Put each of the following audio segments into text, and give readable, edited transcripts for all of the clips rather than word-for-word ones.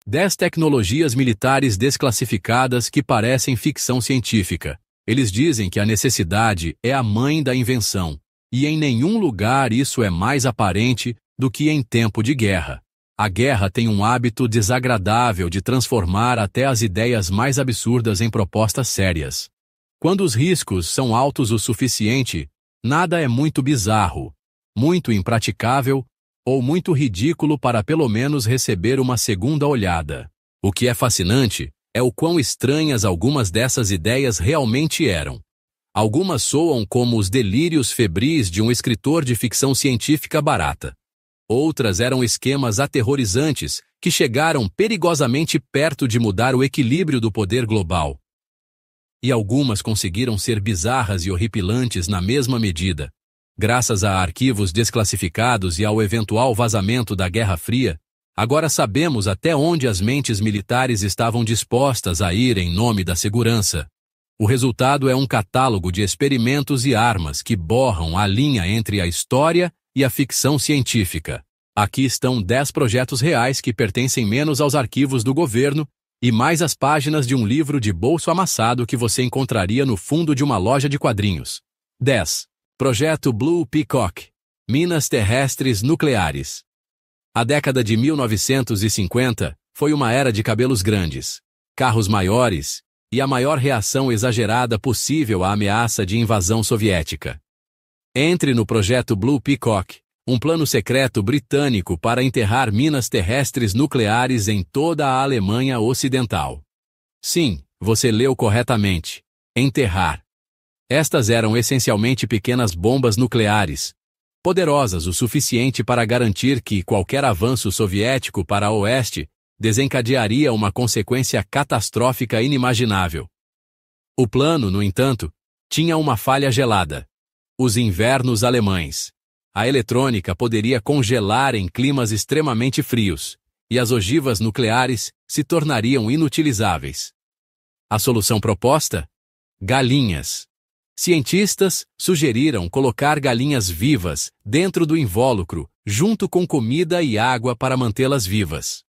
10 tecnologias militares desclassificadas que parecem ficção científica. Eles dizem que a necessidade é a mãe da invenção, e em nenhum lugar isso é mais aparente do que em tempo de guerra. A guerra tem um hábito desagradável de transformar até as ideias mais absurdas em propostas sérias. Quando os riscos são altos o suficiente, nada é muito bizarro, muito impraticável ou muito ridículo para pelo menos receber uma segunda olhada. O que é fascinante é o quão estranhas algumas dessas ideias realmente eram. Algumas soam como os delírios febris de um escritor de ficção científica barata. Outras eram esquemas aterrorizantes que chegaram perigosamente perto de mudar o equilíbrio do poder global. E algumas conseguiram ser bizarras e horripilantes na mesma medida. Graças a arquivos desclassificados e ao eventual vazamento da Guerra Fria, agora sabemos até onde as mentes militares estavam dispostas a ir em nome da segurança. O resultado é um catálogo de experimentos e armas que borram a linha entre a história e a ficção científica. Aqui estão 10 projetos reais que pertencem menos aos arquivos do governo e mais às páginas de um livro de bolso amassado que você encontraria no fundo de uma loja de quadrinhos. 10. Projeto Blue Peacock. Minas terrestres nucleares. A década de 1950 foi uma era de cabelos grandes, carros maiores e a maior reação exagerada possível à ameaça de invasão soviética. Entre no projeto Blue Peacock, um plano secreto britânico para enterrar minas terrestres nucleares em toda a Alemanha Ocidental. Sim, você leu corretamente. Enterrar. Estas eram essencialmente pequenas bombas nucleares, poderosas o suficiente para garantir que qualquer avanço soviético para o oeste desencadearia uma consequência catastrófica inimaginável. O plano, no entanto, tinha uma falha gelada. Os invernos alemães. A eletrônica poderia congelar em climas extremamente frios, e as ogivas nucleares se tornariam inutilizáveis. A solução proposta? Galinhas. Cientistas sugeriram colocar galinhas vivas dentro do invólucro, junto com comida e água para mantê-las vivas.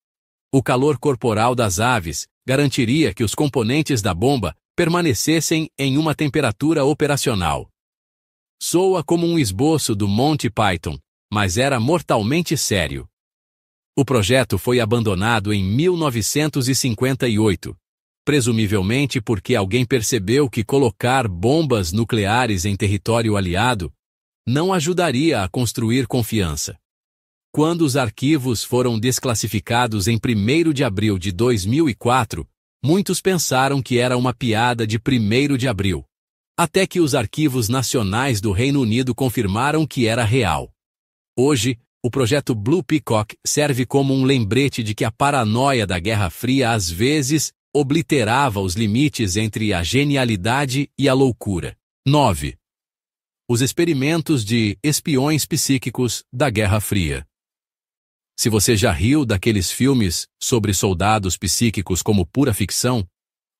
O calor corporal das aves garantiria que os componentes da bomba permanecessem em uma temperatura operacional. Soa como um esboço do Monty Python, mas era mortalmente sério. O projeto foi abandonado em 1958. Presumivelmente porque alguém percebeu que colocar bombas nucleares em território aliado não ajudaria a construir confiança. Quando os arquivos foram desclassificados em 1º de abril de 2004, muitos pensaram que era uma piada de 1º de abril. Até que os arquivos nacionais do Reino Unido confirmaram que era real. Hoje, o projeto Blue Peacock serve como um lembrete de que a paranoia da Guerra Fria às vezes obliterava os limites entre a genialidade e a loucura. 9. Os experimentos de espiões psíquicos da Guerra Fria. Se você já riu daqueles filmes sobre soldados psíquicos como pura ficção,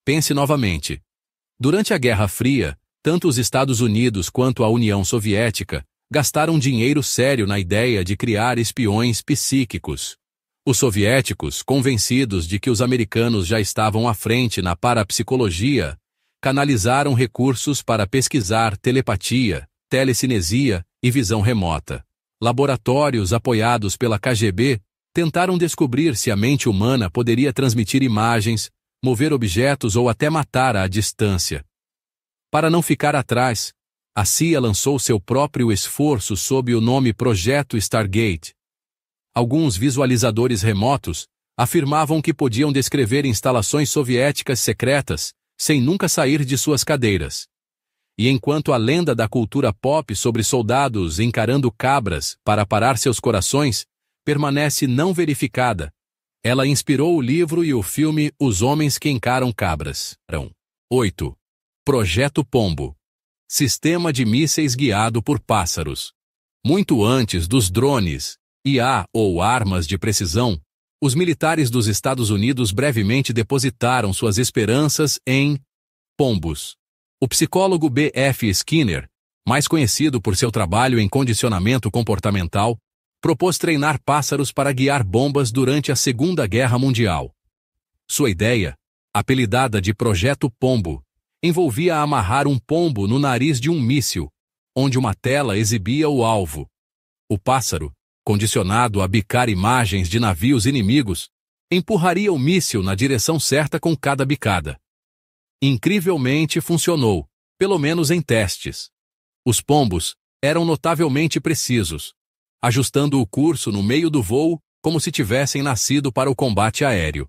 pense novamente. Durante a Guerra Fria, tanto os Estados Unidos quanto a União Soviética gastaram dinheiro sério na ideia de criar espiões psíquicos. Os soviéticos, convencidos de que os americanos já estavam à frente na parapsicologia, canalizaram recursos para pesquisar telepatia, telecinesia e visão remota. Laboratórios apoiados pela KGB tentaram descobrir se a mente humana poderia transmitir imagens, mover objetos ou até matar à distância. Para não ficar atrás, a CIA lançou seu próprio esforço sob o nome Projeto Stargate. Alguns visualizadores remotos afirmavam que podiam descrever instalações soviéticas secretas sem nunca sair de suas cadeiras. E enquanto a lenda da cultura pop sobre soldados encarando cabras para parar seus corações permanece não verificada, ela inspirou o livro e o filme Os Homens que Encaram Cabras. 8. Projeto Pombo. Sistema de mísseis guiado por pássaros. Muito antes dos drones, IA ou armas de precisão, os militares dos Estados Unidos brevemente depositaram suas esperanças em pombos. O psicólogo B.F. Skinner, mais conhecido por seu trabalho em condicionamento comportamental, propôs treinar pássaros para guiar bombas durante a Segunda Guerra Mundial. Sua ideia, apelidada de Projeto Pombo, envolvia amarrar um pombo no nariz de um míssil, onde uma tela exibia o alvo. O pássaro, condicionado a bicar imagens de navios inimigos, empurraria o míssil na direção certa com cada bicada. Incrivelmente funcionou, pelo menos em testes. Os pombos eram notavelmente precisos, ajustando o curso no meio do voo como se tivessem nascido para o combate aéreo.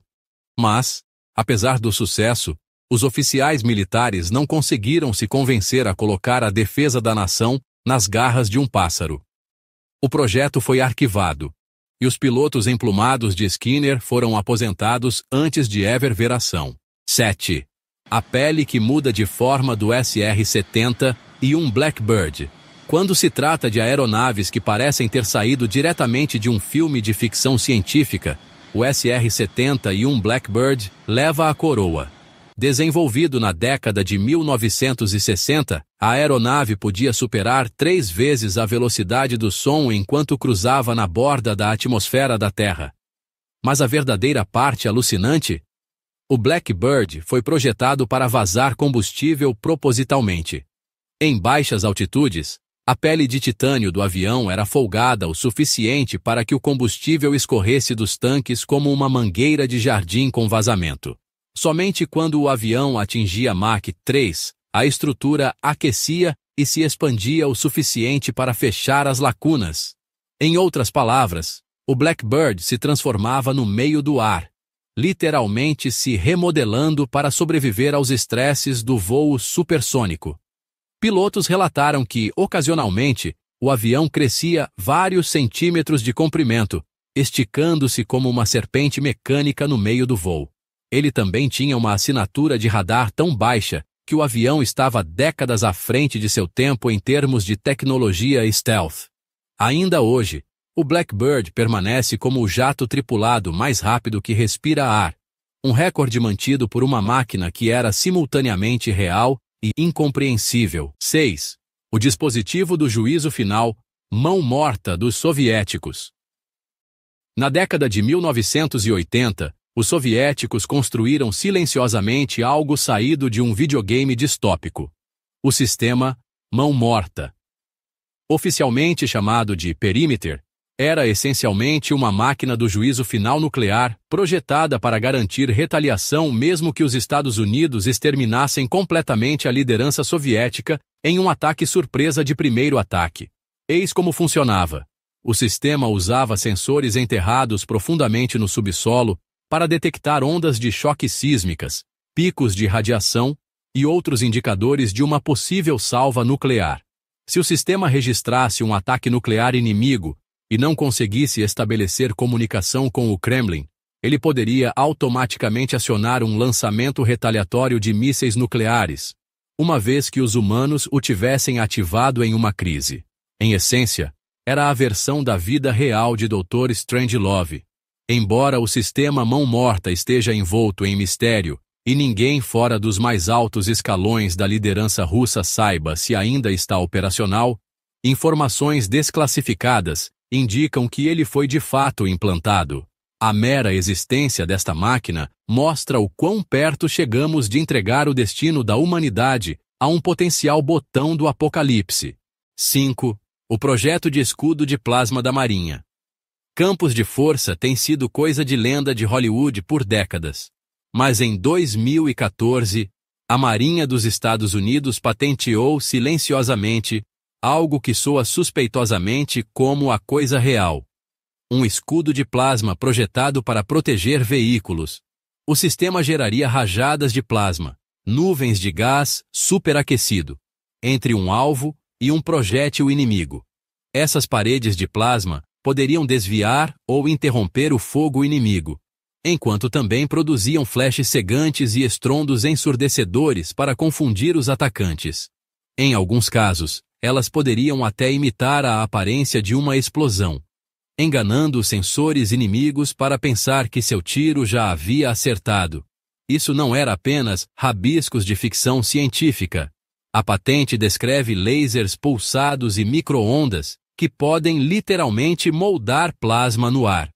Mas, apesar do sucesso, os oficiais militares não conseguiram se convencer a colocar a defesa da nação nas garras de um pássaro. O projeto foi arquivado, e os pilotos emplumados de Skinner foram aposentados antes de ever ver ação. 7. A pele que muda de forma do SR-70 e um Blackbird. Quando se trata de aeronaves que parecem ter saído diretamente de um filme de ficção científica, o SR-70 e um Blackbird leva a coroa. Desenvolvido na década de 1960, a aeronave podia superar 3 vezes a velocidade do som enquanto cruzava na borda da atmosfera da Terra. Mas a verdadeira parte alucinante? O Blackbird foi projetado para vazar combustível propositalmente. Em baixas altitudes, a pele de titânio do avião era folgada o suficiente para que o combustível escorresse dos tanques como uma mangueira de jardim com vazamento. Somente quando o avião atingia Mach 3, a estrutura aquecia e se expandia o suficiente para fechar as lacunas. Em outras palavras, o Blackbird se transformava no meio do ar, literalmente se remodelando para sobreviver aos estresses do voo supersônico. Pilotos relataram que, ocasionalmente, o avião crescia vários centímetros de comprimento, esticando-se como uma serpente mecânica no meio do voo. Ele também tinha uma assinatura de radar tão baixa que o avião estava décadas à frente de seu tempo em termos de tecnologia stealth. Ainda hoje, o Blackbird permanece como o jato tripulado mais rápido que respira ar, um recorde mantido por uma máquina que era simultaneamente real e incompreensível. 6. O dispositivo do juízo final, mão morta dos soviéticos. Na década de 1980, os soviéticos construíram silenciosamente algo saído de um videogame distópico: o sistema Mão Morta. Oficialmente chamado de Perimeter, era essencialmente uma máquina do juízo final nuclear projetada para garantir retaliação mesmo que os Estados Unidos exterminassem completamente a liderança soviética em um ataque surpresa de primeiro ataque. Eis como funcionava. O sistema usava sensores enterrados profundamente no subsolo para detectar ondas de choque sísmicas, picos de radiação e outros indicadores de uma possível salva nuclear. Se o sistema registrasse um ataque nuclear inimigo e não conseguisse estabelecer comunicação com o Kremlin, ele poderia automaticamente acionar um lançamento retaliatório de mísseis nucleares, uma vez que os humanos o tivessem ativado em uma crise. Em essência, era a versão da vida real de Dr. Strangelove. Embora o sistema Mão Morta esteja envolto em mistério, e ninguém fora dos mais altos escalões da liderança russa saiba se ainda está operacional, informações desclassificadas indicam que ele foi de fato implantado. A mera existência desta máquina mostra o quão perto chegamos de entregar o destino da humanidade a um potencial botão do apocalipse. 5. O projeto de escudo de plasma da Marinha. Campos de força têm sido coisa de lenda de Hollywood por décadas. Mas em 2014, a Marinha dos Estados Unidos patenteou silenciosamente algo que soa suspeitosamente como a coisa real: um escudo de plasma projetado para proteger veículos. O sistema geraria rajadas de plasma, nuvens de gás superaquecido, entre um alvo e um projétil inimigo. Essas paredes de plasma poderiam desviar ou interromper o fogo inimigo, enquanto também produziam flashes cegantes e estrondos ensurdecedores para confundir os atacantes. Em alguns casos, elas poderiam até imitar a aparência de uma explosão, enganando os sensores inimigos para pensar que seu tiro já havia acertado. Isso não era apenas rabiscos de ficção científica. A patente descreve lasers pulsados e micro-ondas que podem literalmente moldar plasma no ar.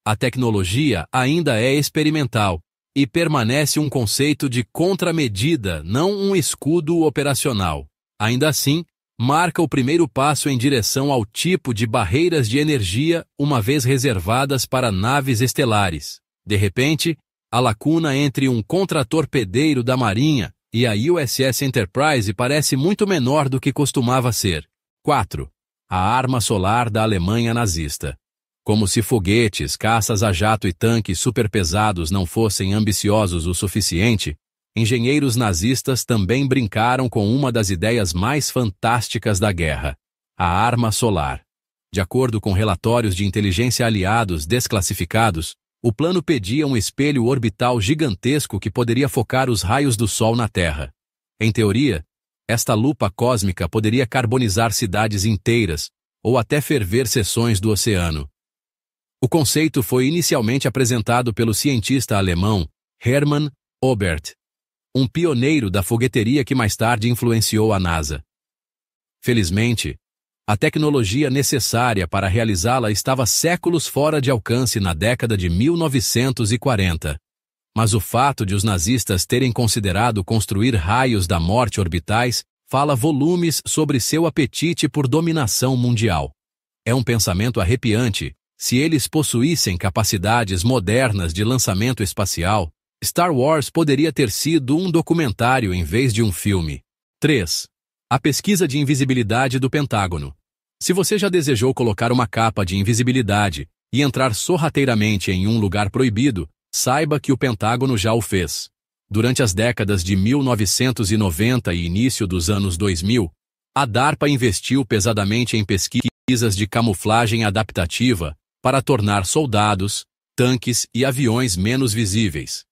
A tecnologia ainda é experimental, e permanece um conceito de contramedida, não um escudo operacional. Ainda assim, marca o primeiro passo em direção ao tipo de barreiras de energia uma vez reservadas para naves estelares. De repente, a lacuna entre um contratorpedeiro da Marinha e a USS Enterprise parece muito menor do que costumava ser. 4. A arma solar da Alemanha nazista. Como se foguetes, caças a jato e tanques superpesados não fossem ambiciosos o suficiente, engenheiros nazistas também brincaram com uma das ideias mais fantásticas da guerra: a arma solar. De acordo com relatórios de inteligência aliados desclassificados, o plano pedia um espelho orbital gigantesco que poderia focar os raios do Sol na Terra. Em teoria, esta lupa cósmica poderia carbonizar cidades inteiras ou até ferver seções do oceano. O conceito foi inicialmente apresentado pelo cientista alemão Hermann Oberth, um pioneiro da fogueteria que mais tarde influenciou a NASA. Felizmente, a tecnologia necessária para realizá-la estava séculos fora de alcance na década de 1940. Mas o fato de os nazistas terem considerado construir raios da morte orbitais fala volumes sobre seu apetite por dominação mundial. É um pensamento arrepiante. Se eles possuíssem capacidades modernas de lançamento espacial, Star Wars poderia ter sido um documentário em vez de um filme. 3. A pesquisa de invisibilidade do Pentágono. Se você já desejou colocar uma capa de invisibilidade e entrar sorrateiramente em um lugar proibido, saiba que o Pentágono já o fez. Durante as décadas de 1990 e início dos anos 2000, a DARPA investiu pesadamente em pesquisas de camuflagem adaptativa para tornar soldados, tanques e aviões menos visíveis.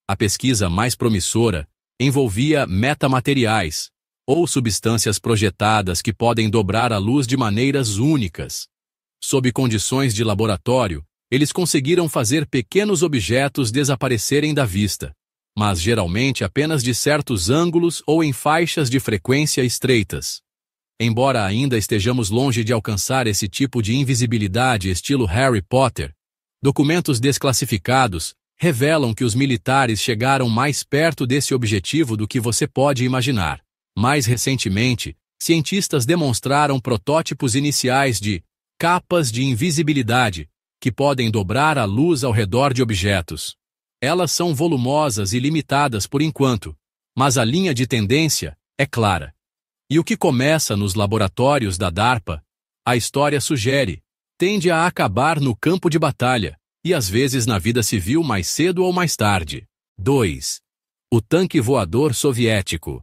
A pesquisa mais promissora envolvia metamateriais, ou substâncias projetadas que podem dobrar a luz de maneiras únicas. Sob condições de laboratório, eles conseguiram fazer pequenos objetos desaparecerem da vista, mas geralmente apenas de certos ângulos ou em faixas de frequência estreitas. Embora ainda estejamos longe de alcançar esse tipo de invisibilidade estilo Harry Potter, documentos desclassificados revelam que os militares chegaram mais perto desse objetivo do que você pode imaginar. Mais recentemente, cientistas demonstraram protótipos iniciais de capas de invisibilidade que podem dobrar a luz ao redor de objetos. Elas são volumosas e limitadas por enquanto, mas a linha de tendência é clara. E o que começa nos laboratórios da DARPA, a história sugere, tende a acabar no campo de batalha, e às vezes na vida civil mais cedo ou mais tarde. 2. O tanque voador soviético.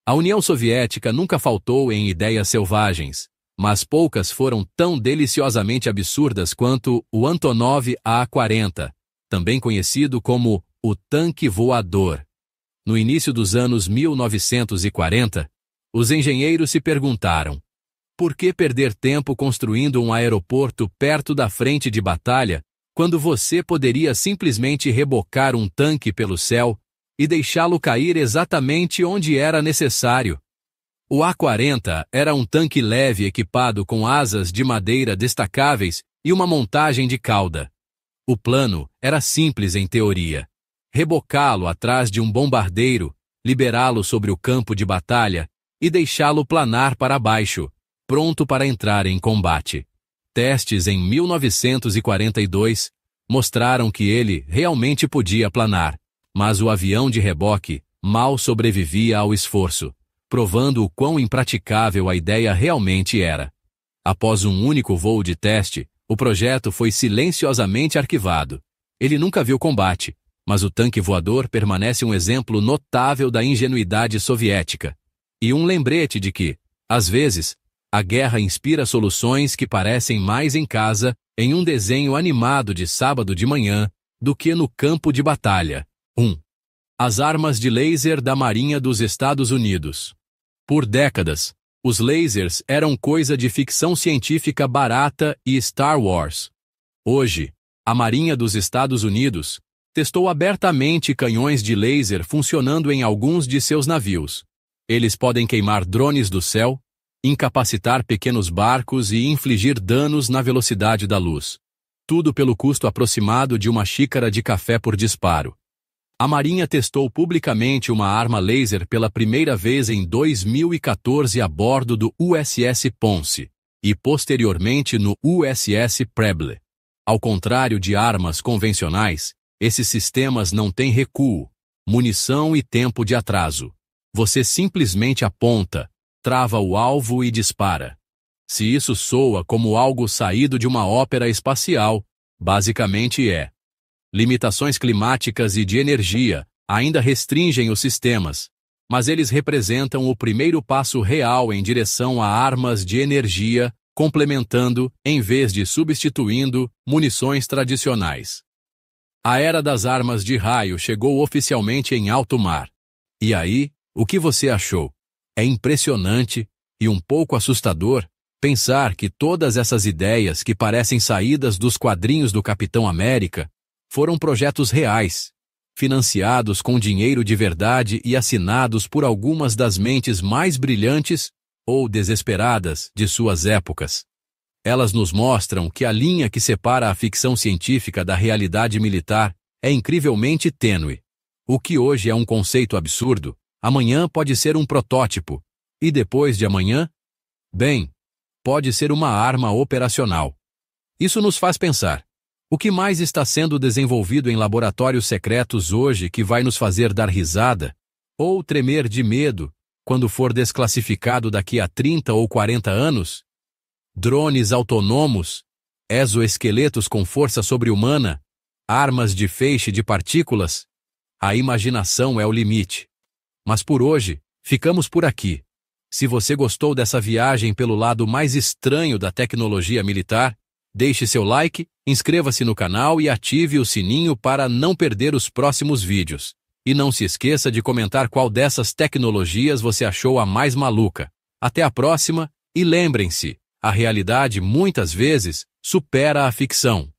A União Soviética nunca faltou em ideias selvagens, mas poucas foram tão deliciosamente absurdas quanto o Antonov A-40, também conhecido como o tanque voador. No início dos anos 1940, os engenheiros se perguntaram: por que perder tempo construindo um aeroporto perto da frente de batalha, quando você poderia simplesmente rebocar um tanque pelo céu e deixá-lo cair exatamente onde era necessário? O A-40 era um tanque leve equipado com asas de madeira destacáveis e uma montagem de cauda. O plano era simples em teoria: rebocá-lo atrás de um bombardeiro, liberá-lo sobre o campo de batalha e deixá-lo planar para baixo, pronto para entrar em combate. Testes em 1942 mostraram que ele realmente podia planar, mas o avião de reboque mal sobrevivia ao esforço, provando o quão impraticável a ideia realmente era. Após um único voo de teste, o projeto foi silenciosamente arquivado. Ele nunca viu combate, mas o tanque voador permanece um exemplo notável da ingenuidade soviética. E um lembrete de que, às vezes, a guerra inspira soluções que parecem mais em casa, em um desenho animado de sábado de manhã, do que no campo de batalha. 1. As armas de laser da Marinha dos Estados Unidos. Por décadas, os lasers eram coisa de ficção científica barata e Star Wars. Hoje, a Marinha dos Estados Unidos testou abertamente canhões de laser funcionando em alguns de seus navios. Eles podem queimar drones do céu, incapacitar pequenos barcos e infligir danos na velocidade da luz. Tudo pelo custo aproximado de uma xícara de café por disparo. A Marinha testou publicamente uma arma laser pela primeira vez em 2014 a bordo do USS Ponce e posteriormente no USS Preble. Ao contrário de armas convencionais, esses sistemas não têm recuo, munição e tempo de atraso. Você simplesmente aponta, trava o alvo e dispara. Se isso soa como algo saído de uma ópera espacial, basicamente é. Limitações climáticas e de energia ainda restringem os sistemas, mas eles representam o primeiro passo real em direção a armas de energia, complementando, em vez de substituindo, munições tradicionais. A era das armas de raio chegou oficialmente em alto mar. E aí, o que você achou? É impressionante e um pouco assustador pensar que todas essas ideias que parecem saídas dos quadrinhos do Capitão América foram projetos reais, financiados com dinheiro de verdade e assinados por algumas das mentes mais brilhantes ou desesperadas de suas épocas. Elas nos mostram que a linha que separa a ficção científica da realidade militar é incrivelmente tênue. O que hoje é um conceito absurdo, amanhã pode ser um protótipo, e depois de amanhã? Bem, pode ser uma arma operacional. Isso nos faz pensar. O que mais está sendo desenvolvido em laboratórios secretos hoje que vai nos fazer dar risada ou tremer de medo quando for desclassificado daqui a 30 ou 40 anos? Drones autônomos, exoesqueletos com força sobre-humana, armas de feixe de partículas? A imaginação é o limite. Mas por hoje, ficamos por aqui. Se você gostou dessa viagem pelo lado mais estranho da tecnologia militar, deixe seu like, inscreva-se no canal e ative o sininho para não perder os próximos vídeos. E não se esqueça de comentar qual dessas tecnologias você achou a mais maluca. Até a próxima, e lembrem-se, a realidade muitas vezes supera a ficção.